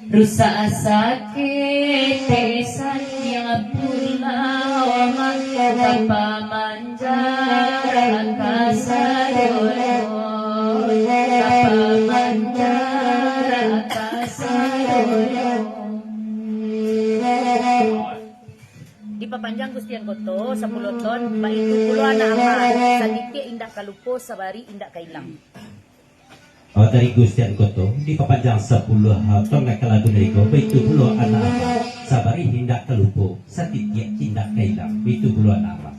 Rusak sakit desanya pulau tanpa manjara kasadolo tanpa manjara kasadolo. Dipapanjang Gustian Koto 10 ton baitu pulo anak ama sadiki indah kalupo sabari indah kailang. Dari Gustian Koto dipapanjang 10 ton nakalagu dari ko baitu pulo anak ama titik tindak kailang itu bulan apa?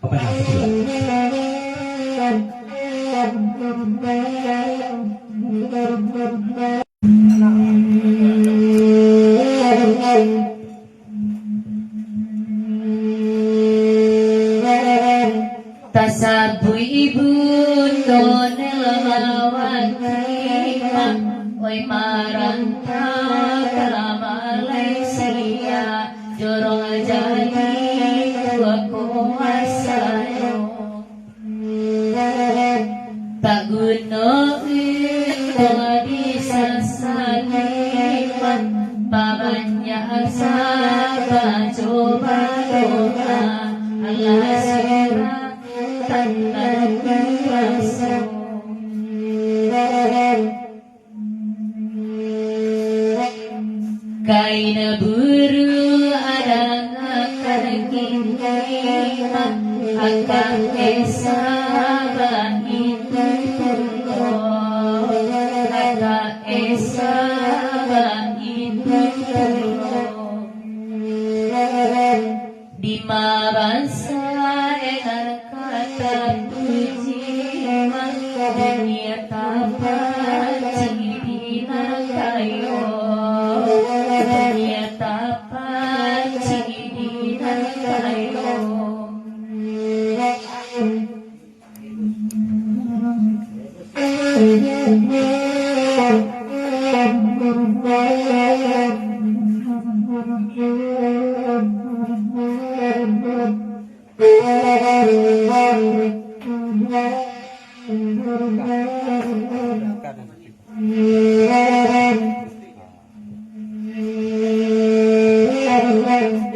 Apa nama bulan? Tasabu ibu tonel mawakima oi maranta Malaysia jorong jadi kuasayo tak guna itu bisa sakiman pamannya sabar coba doa Allah sirah tangan kuasa kain buru ada ngakar akan esa itu akan esa itu di mabasa enak kata puji dunia tapat cibina kayo dunia tapat cibina kayo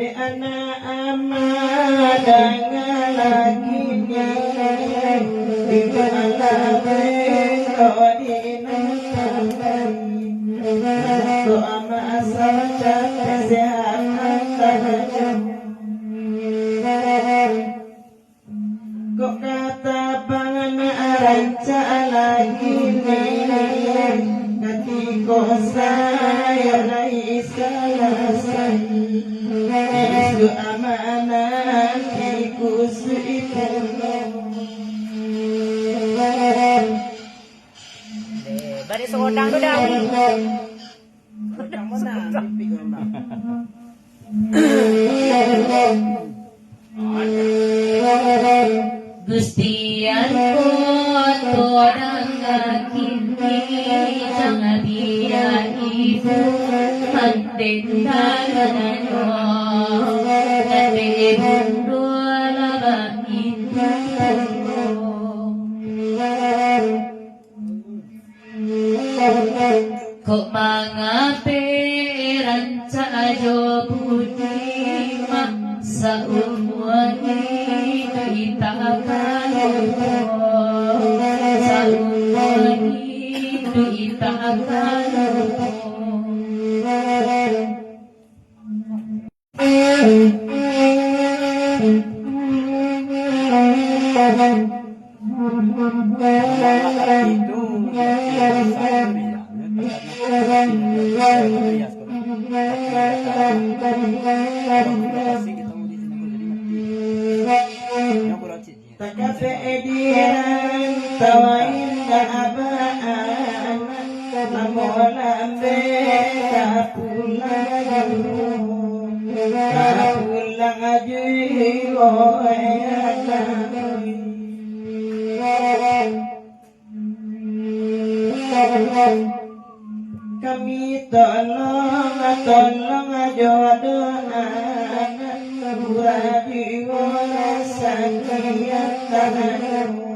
di anak amat dengan lagi di anak belo di nanti doa masa kesehatan kok kata bangan ranca lagi ketika saya lagi selesai itu amanah dikus itu bari sodang tu dah Gustian ko kini jangan dia ibu mendengarnya nanti ibu laba itu kok mangape ranca ajo budi maksa umwani kita akan sa umwani kita akan Takape edian tawain da abaan amolan beta pulang ajuy kami tolong jodohan murah di wala sakit tanah